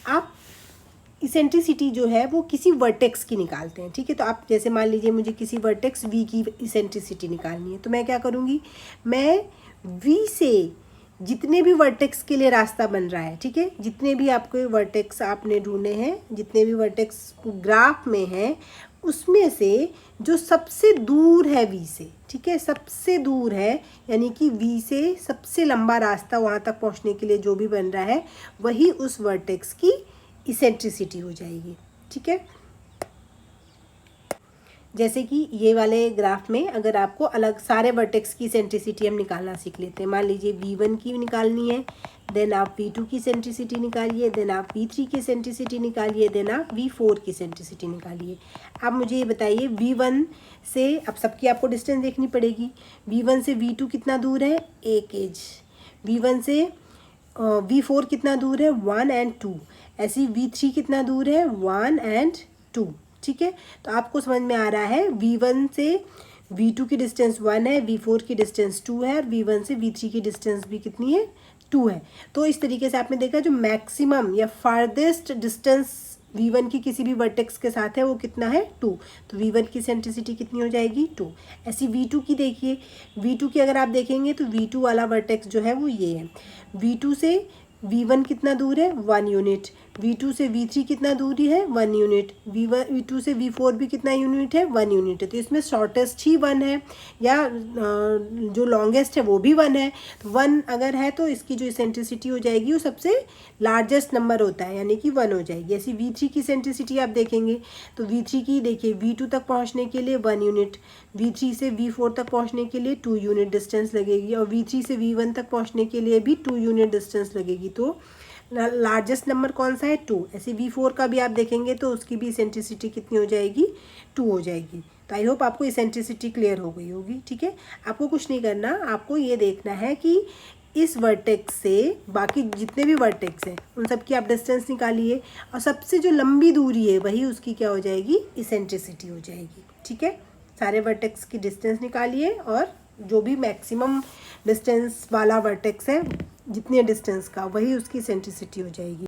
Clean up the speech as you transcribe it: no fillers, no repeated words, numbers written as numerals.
आप इसेंट्रिसिटी जो है वो किसी वर्टेक्स की निकालते हैं, ठीक है। तो आप जैसे मान लीजिए मुझे किसी वर्टेक्स वी की इसेंट्रिसिटी निकालनी है, तो मैं क्या करूँगी, मैं वी से जितने भी वर्टेक्स के लिए रास्ता बन रहा है, ठीक है, जितने भी आपको वर्टेक्स आपने ढूंढे हैं, जितने भी वर्टेक्स ग्राफ में हैं, उसमें से जो सबसे दूर है वी से, ठीक है, सबसे दूर है, यानी कि वी से सबसे लंबा रास्ता वहाँ तक पहुँचने के लिए जो भी बन रहा है, वही उस वर्टेक्स की इसेंट्रिसिटी हो जाएगी, ठीक है। जैसे कि ये वाले ग्राफ में अगर आपको अलग सारे वर्टेक्स की इसेंट्रिसिटी हम निकालना सीख लेते हैं। मान लीजिए V1 की निकालनी है, देन आप V2 की इसेंट्रिसिटी निकालिए, देन आप V3 की इसेंट्रिसिटी निकालिए, देन आप V4 की इसेंट्रिसिटी निकालिए। अब मुझे ये बताइए V1 से, अब सबकी आपको डिस्टेंस देखनी पड़ेगी। V1 से V2 कितना दूर है, 1 एज। V1 से V4 कितना दूर है, 1 एंड 2। ऐसी V3 कितना दूर है, 1 एंड 2, ठीक है। तो आपको समझ में आ रहा है V1 से V2 की डिस्टेंस 1 है, V4 की डिस्टेंस 2 है, और V1 से V3 की डिस्टेंस भी कितनी है, 2 है। तो इस तरीके से आपने देखा जो मैक्सिमम या फारदेस्ट डिस्टेंस V1 की किसी भी वर्टेक्स के साथ है वो कितना है, 2। तो V1 की इसेंट्रिसिटी कितनी हो जाएगी, 2। ऐसी V2 की देखिए, V2 की अगर आप देखेंगे तो V2 वाला वर्टेक्स जो है वो ये है। V2 से V1 कितना दूर है, 1 यूनिट। V2 से V3 कितना दूरी है, 1 यूनिट। V2 से V4 भी कितना यूनिट है, 1 यूनिट है। तो इसमें शॉर्टेस्ट ही 1 है, या जो लॉन्गेस्ट है वो भी 1 है। तो 1 अगर है तो इसकी जो इसेंट्रिसिटी हो जाएगी वो सबसे लार्जेस्ट नंबर होता है, यानी कि 1 हो जाएगी। ऐसी V3 की इसेंट्रिसिटी आप देखेंगे तो V3 की देखिए, V2 तक पहुँचने के लिए 1 यूनिट, V3 से V4 तक पहुँचने के लिए 2 यूनिट डिस्टेंस लगेगी, और V3 से V1 तक पहुँचने के लिए भी 2 यूनिट डिस्टेंस लगेगी। तो लार्जेस्ट नंबर कौन सा है, 2। ऐसे V4 का भी आप देखेंगे तो उसकी भी इसेंट्रिसिटी कितनी हो जाएगी, 2 हो जाएगी। तो आई होप आपको इसेंट्रिसिटी क्लियर हो गई होगी, ठीक है। आपको कुछ नहीं करना, आपको ये देखना है कि इस वर्टेक्स से बाकी जितने भी वर्टेक्स हैं उन सब की आप डिस्टेंस निकालिए, और सबसे जो लंबी दूरी है वही उसकी क्या हो जाएगी, इसेंट्रिसिटी हो जाएगी, ठीक है। सारे वर्टेक्स की डिस्टेंस निकालिए, और जो भी मैक्सिमम डिस्टेंस वाला वर्टेक्स है जितने डिस्टेंस का, वही उसकी इसेंट्रिसिटी हो जाएगी।